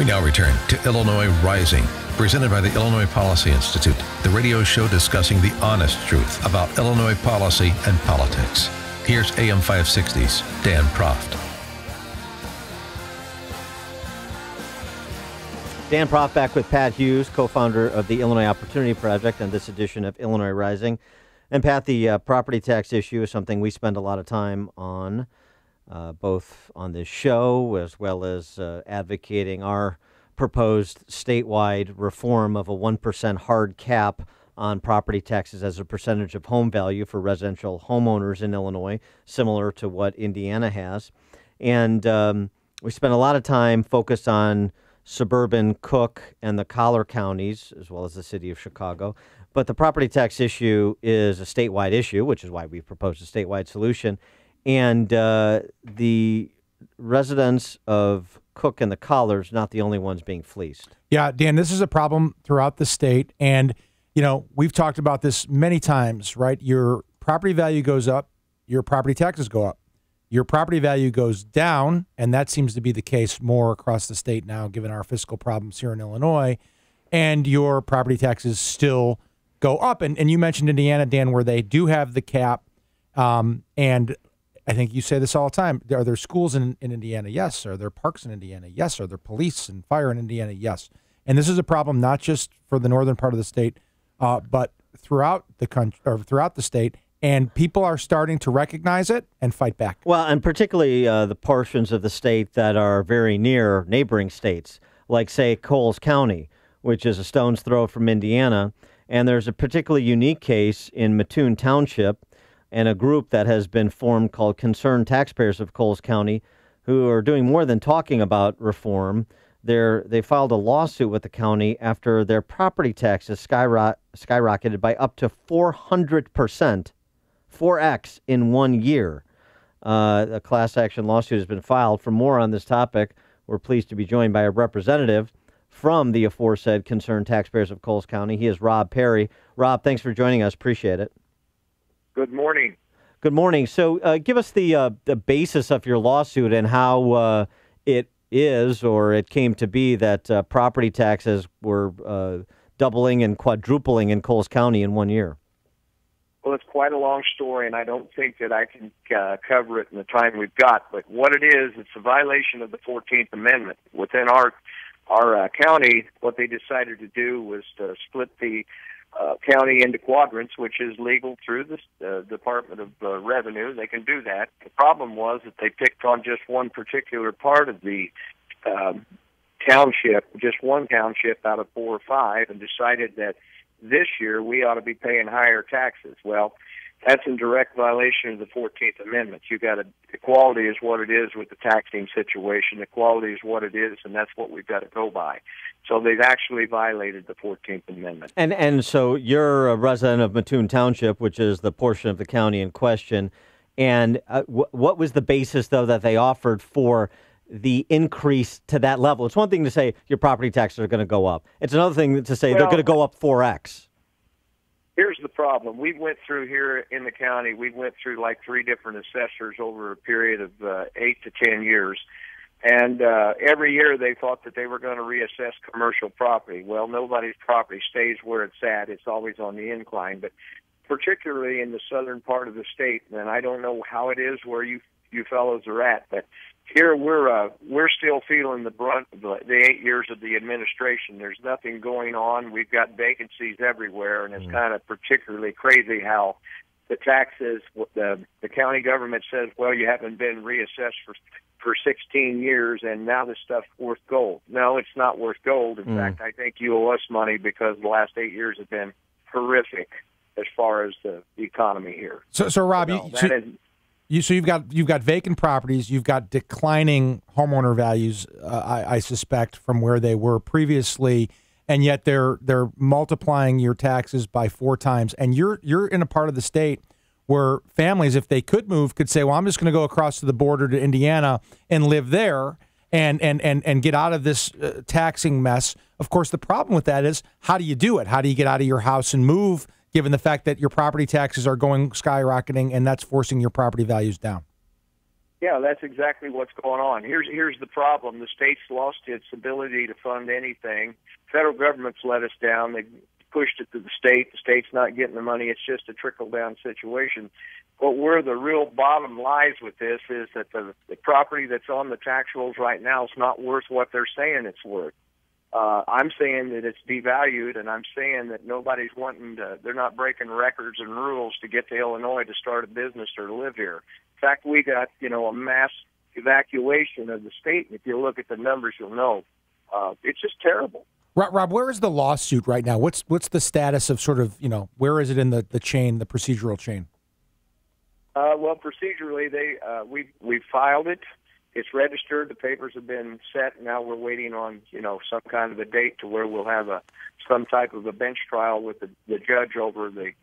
We now return to Illinois Rising, presented by the Illinois Policy Institute, the radio show discussing the honest truth about Illinois policy and politics. Here's AM 560's Dan Proft. Dan Proft back with Pat Hughes, co-founder of the Illinois Opportunity Project, on this edition of Illinois Rising. And Pat, the property tax issue is something we spend a lot of time on, both on this show as well as advocating our proposed statewide reform of a 1% hard cap on property taxes as a percentage of home value for residential homeowners in Illinois, similar to what Indiana has. And we spent a lot of time focused on suburban Cook and the Collar counties, as well as the city of Chicago. But the property tax issue is a statewide issue, which is why we've proposed a statewide solution. And the residents of Cook and the Collars not the only ones being fleeced. Yeah, Dan, this is a problem throughout the state. And, you know, we've talked about this many times, right? Your property value goes up, your property taxes go up. Your property value goes down, and that seems to be the case more across the state now, given our fiscal problems here in Illinois, and your property taxes still go up. And you mentioned Indiana, Dan, where they do have the cap, and I think you say this all the time. Are there schools in Indiana? Yes. Are there parks in Indiana? Yes. Are there police and fire in Indiana? Yes. And this is a problem not just for the northern part of the state, but throughout the country or throughout the state. And people are starting to recognize it and fight back. Well, and particularly the portions of the state that are very near neighboring states, like, say, Coles County, which is a stone's throw from Indiana. And there's a particularly unique case in Mattoon Township and a group that has been formed called Concerned Taxpayers of Coles County, who are doing more than talking about reform. They filed a lawsuit with the county after their property taxes skyrocketed by up to 400%. 4x in 1 year. A class action lawsuit has been filed. For more on this topic, we're pleased to be joined by a representative from the aforesaid Concerned Taxpayers of Coles County. He is Rob Perry. Rob, thanks for joining us. Appreciate it. Good morning. Good morning. So give us the basis of your lawsuit and how it is or it came to be that property taxes were doubling and quadrupling in Coles County in 1 year. Well, it's quite a long story, and I don't think that I can cover it in the time we've got. But what it is, it's a violation of the 14th Amendment. Within our county, what they decided to do was to split the county into quadrants, which is legal through the Department of Revenue. They can do that. The problem was that they picked on just one particular part of the township, just one township out of 4 or 5, and decided that this year we ought to be paying higher taxes. Well, that's in direct violation of the 14th Amendment. Equality is what it is with the taxing situation. Equality is what it is, and that's what we've got to go by. So they've actually violated the 14th Amendment. And so you're a resident of Mattoon Township, which is the portion of the county in question. And what was the basis, though, that they offered for the increase to that level? It's one thing to say your property taxes are going to go up. It's another thing to say they're going to go up 4x. Here's the problem. We went through here in the county, we went through like 3 different assessors over a period of 8 to 10 years. And every year they thought that they were going to reassess commercial property. Well, nobody's property stays where it's at. It's always on the incline. But particularly in the southern part of the state, and I don't know how it is where you fellows are at, but here we're still feeling the brunt of the 8 years of the administration. There's nothing going on. We've got vacancies everywhere, and it's kind of particularly crazy how the taxes, the county government says, well, you haven't been reassessed for 16 years, and now this stuff's worth gold. No, it's not worth gold. In fact, I think you owe us money because the last 8 years have been horrific as far as the economy here. So Rob, So you've got vacant properties, you've got declining homeowner values, I suspect, from where they were previously, and yet they're multiplying your taxes by 4 times. And you're in a part of the state where families, if they could move, could say, well, I'm just going to go across to the border to Indiana and live there and get out of this taxing mess. Of course, the problem with that is, how do you do it? How do you get out of your house and move, given the fact that your property taxes are going skyrocketing and that's forcing your property values down? Yeah, that's exactly what's going on. Here's the problem. The state's lost its ability to fund anything. Federal government's let us down. They pushed it to the state. The state's not getting the money. It's just a trickle-down situation. But where the real bottom lies with this is that the property that's on the tax rolls right now is not worth what they're saying it's worth. I'm saying that it's devalued, and I'm saying that nobody's they're not breaking records and rules to get to Illinois to start a business or to live here. In fact, we got, a mass evacuation of the state, and if you look at the numbers, you'll know. It's just terrible. Rob, where is the lawsuit right now? What's the status of sort of, where is it in the chain, the procedural chain? Well, procedurally, we filed it. It's registered. The papers have been set. Now we're waiting on, some kind of a date to where we'll have some type of a bench trial with the judge over the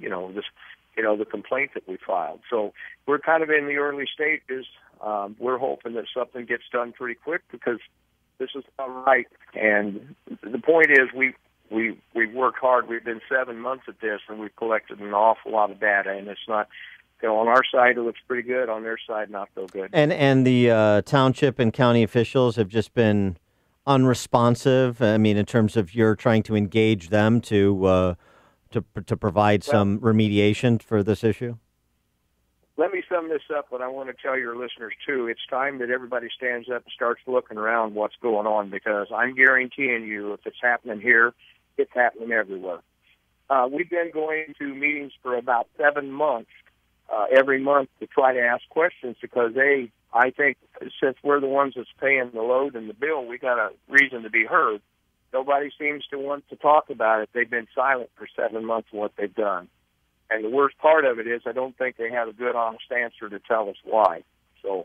complaint that we filed. So we're kind of in the early stages. We're hoping that something gets done pretty quick because this is not right. And the point is, we've worked hard. We've been 7 months at this, and we've collected an awful lot of data, and it's not. On our side, it looks pretty good. On their side, not so good. And the township and county officials have just been unresponsive. I mean, in terms of you're trying to engage them to provide some remediation for this issue. Let me sum this up, but I want to tell your listeners, too, it's time that everybody stands up and starts looking around what's going on, because I'm guaranteeing you if it's happening here, it's happening everywhere. We've been going to meetings for about 7 months. Every month to try to ask questions because I think since we're the ones that's paying the load and the bill, we got a reason to be heard. Nobody seems to want to talk about it. They've been silent for 7 months on what they've done. And the worst part of it is I don't think they have a good, honest answer to tell us why. So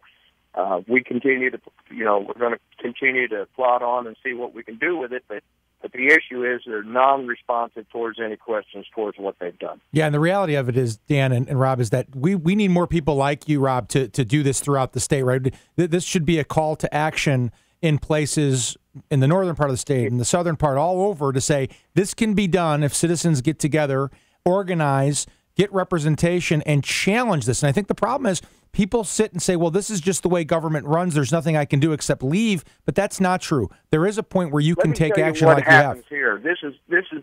we continue to, we're going to continue to plot on and see what we can do with it, but the issue is they're non-responsive towards any questions towards what they've done. Yeah, and the reality of it is, Dan and Rob, is that we need more people like you, Rob, to do this throughout the state, right? This should be a call to action in places in the northern part of the state, in the southern part, all over, to say this can be done if citizens get together, organize, get representation, and challenge this. And I think the problem is people sit and say, well, this is just the way government runs. There's nothing I can do except leave. But that's not true. There is a point where you can take action like you have. Here. This is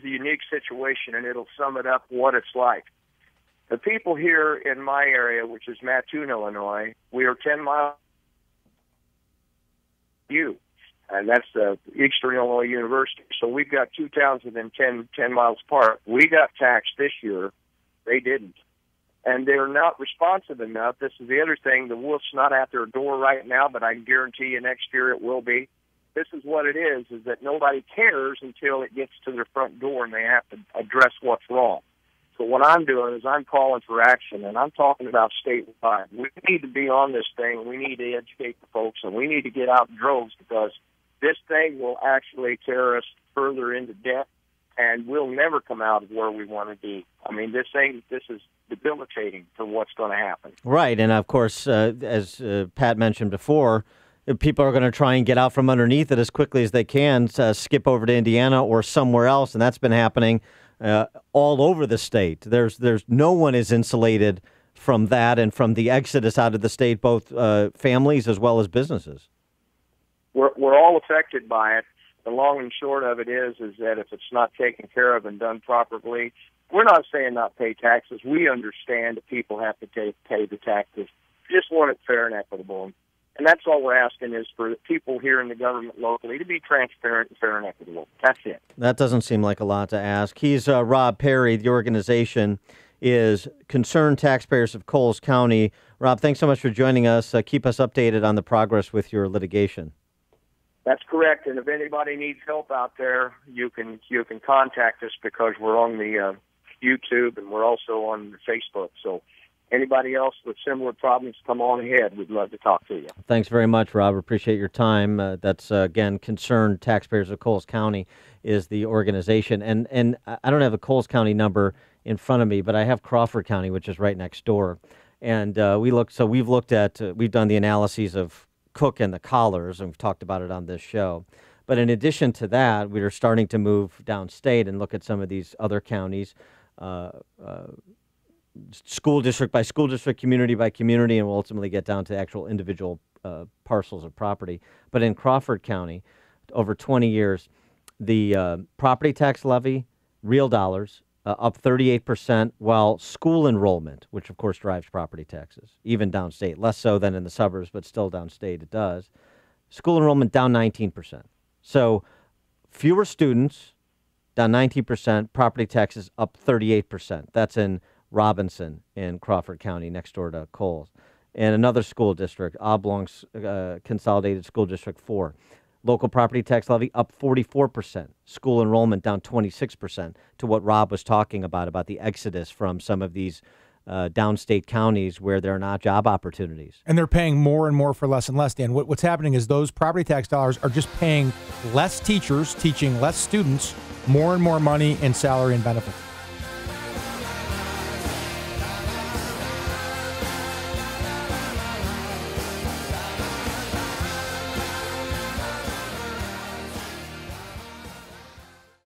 a unique situation, and it'll sum it up what it's like. The people here in my area, which is Mattoon, Illinois, we are 10 miles and that's Eastern Illinois University. So we've got two towns within 10 miles apart. We got taxed this year. They didn't. And they're not responsive enough. This is the other thing. The wolf's not at their door right now, but I can guarantee you next year it will be. This is what it is that nobody cares until it gets to their front door and they have to address what's wrong. So what I'm doing is I'm calling for action, and I'm talking about statewide. We need to be on this thing. We need to educate the folks, and we need to get out in droves because this thing will actually tear us further into debt, and we'll never come out of where we want to be. I mean, this is debilitating for what's going to happen. Right, and of course, as Pat mentioned before, people are going to try and get out from underneath it as quickly as they can, skip over to Indiana or somewhere else, and that's been happening all over the state. There's no one is insulated from that and from the exodus out of the state, both families as well as businesses. We're all affected by it. The long and short of it is that if it's not taken care of and done properly, we're not saying not pay taxes. We understand that people have to pay the taxes. We just want it fair and equitable. And that's all we're asking is for people here in the government locally to be transparent and fair and equitable. That's it. That doesn't seem like a lot to ask. He's Rob Perry. The organization is Concerned Taxpayers of Coles County. Rob, thanks so much for joining us. Keep us updated on the progress with your litigation. That's correct. And if anybody needs help out there, you can contact us because we're on the YouTube and we're also on Facebook. So anybody else with similar problems, come on ahead. We'd love to talk to you. Thanks very much, Rob. Appreciate your time. That's, again, Concerned Taxpayers of Coles County is the organization. And I don't have a Coles County number in front of me, but I have Crawford County, which is right next door. And we've done the analyses of Cook and the Collars, and we've talked about it on this show. But in addition to that, we are starting to move downstate and look at some of these other counties. school district by school district, community by community, and we'll ultimately get down to actual individual parcels of property. But in Crawford County, over 20 years, the property tax levy, real dollars, up 38%, while school enrollment, which of course drives property taxes, even downstate, less so than in the suburbs, but still downstate it does. School enrollment down 19%. So fewer students, down 19%, property taxes up 38%. That's in Robinson in Crawford County, next door to Coles. And another school district, Oblong Consolidated School District 4. Local property tax levy up 44%. School enrollment down 26%, to what Rob was talking about the exodus from some of these downstate counties where there are not job opportunities. And they're paying more and more for less and less, Dan. What's happening is those property tax dollars are just paying less teachers, teaching less students, more and more money in salary and benefits.